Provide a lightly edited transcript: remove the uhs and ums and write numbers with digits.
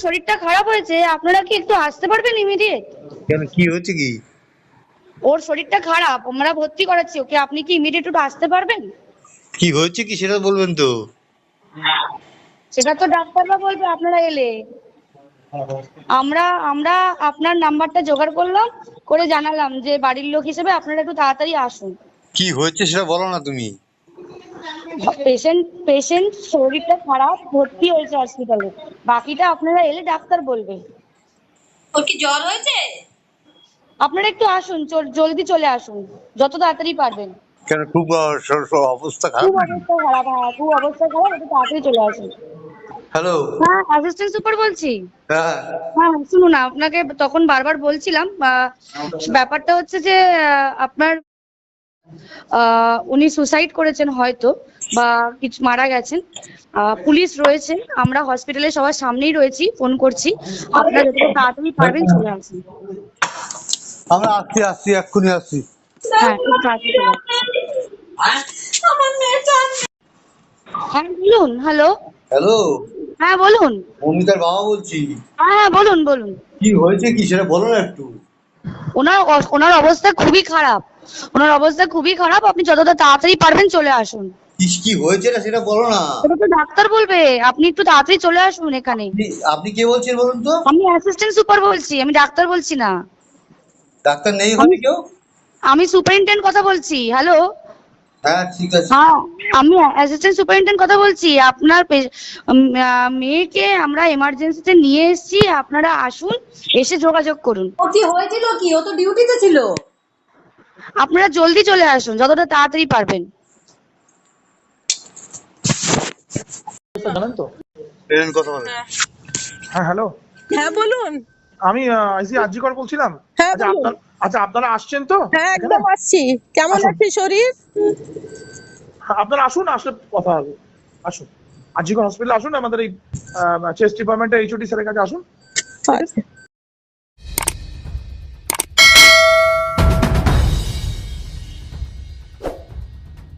শরীরটা খারাপ হয়েছে, আপনারা কি একটু আসতে পারবেন ইমিডিয়েট? কেন, কি হচ্ছে কি? ওর শরীরটা খারাপ, আমরা ভর্তি করাচ্ছি ওকে, আপনি কি ইমিডিয়েট একটু আসতে পারবেন? কি হচ্ছে কি সেটা বলবেন তো? সেটা তো ডাক্তাররা বলবে আপনারা এলে। আমরা আমরা আপনার নাম্বারটা জোগাড় করলাম, করে জানালাম যে বাড়ির লোক হিসেবে আপনারা একটু তাড়াতাড়ি আসুন। কি হচ্ছে সেটা বলো না তুমি। পেশেন্ট শরীরটা খারাপ, ভর্তি হয়েছে হসপিটালে, বাকিটা আপনারা এলে ডাক্তার বলবে। ওর কি জ্বর হয়েছে? আপনারা একটু আসুন, জলদি চলে আসুন, যত তাড়াতাড়ি পারবেন। কেন, খুব অবস্থা খারাপ খুব নাকি? অবস্থা খারাপ, হ্যাঁ খুব অবস্থা খারাপ, একটু তাড়াতাড়ি চলে আসুন। হ্যালো। হ্যাঁ, অ্যাসিস্ট্যান্ট সুপার বলছি। হ্যাঁ, হ্যাঁ শুনুন, আপনাকে তখন বারবার বলছিলাম, ব্যাপারটা হচ্ছে যে আপনার উনি সুসাইড করেছেন হয়তো, বা কিছু মারা গেছেন। পুলিশ রয়েছে, আমরা হসপিটালে সবার সামনেই রয়েছি, ফোন করছি, আপনারা যত তাড়াতাড়ি পারবেন চলে আসুন। আমরা আসছি এক্ষুনি আসছি। হ্যাঁ খুব তাড়াতাড়ি চলে আসুন। আমার মেয়েটা হ্যাঁ বলুন। হ্যালো। হ্যালো, হ্যাঁ বলুন। অমিতার বাবা বলছি। হ্যাঁ বলুন বলুন। কি হয়েছে কি সেটা বলো না একটু। ওনার অবস্থা খুবই খারাপ, ওনার অবস্থা খুবই খারাপ, আপনি যতটা তাড়াতাড়ি পারবেন চলে আসুন। কি হয়েছে না সেটা বলো না। ওটা তো ডাক্তার বলবে, আপনি একটু তাড়াতাড়ি চলে আসুন এখানে। আপনি কে বলছেন বলুন তো? আমি অ্যাসিস্ট্যান্ট সুপার বলছি, আমি ডাক্তার বলছি না। ডাক্তার নেই হবে কেউ? আমি সুপারিনটেন্ডেন্ট কথা বলছি। হ্যালো। হ্যাঁ ঠিক আছে। হ্যাঁ, আমি অ্যাসিস্ট্যান্ট সুপারিনটেন্ডেন্ট কথা বলছি। আপনার মেয়েকে আমরা এমার্জেন্সিতে নিয়ে এসেছি, আপনারা আসুন, এসে যোগাযোগ করুন। ও কি হয়েছিল কি? ও তো ডিউটিতে ছিল। আপনারা জলদি চলে আসুন, যতটা তাড়াতাড়ি পারবেন। জানেন তো? ট্রেন কথা বলে। হ্যাঁ হ্যালো, হ্যাঁ বলুন। আমি আইসি আজিকর বলছিলাম। হ্যাঁ আচ্ছা বলুন। আপনারা আসছেন তো হ্যাঁ এখানে? একদম আসছি। কেমন আসুন। আছে শরীর? হ্যাঁ, আপনারা আসুন, আসলে কথা হবে। আসুন, আজিকর হসপিটালে আসুন, আমাদের এই চেস্ট ডিপার্টমেন্টের এইচওডি স্যারের কাছে আসুন। আচ্ছা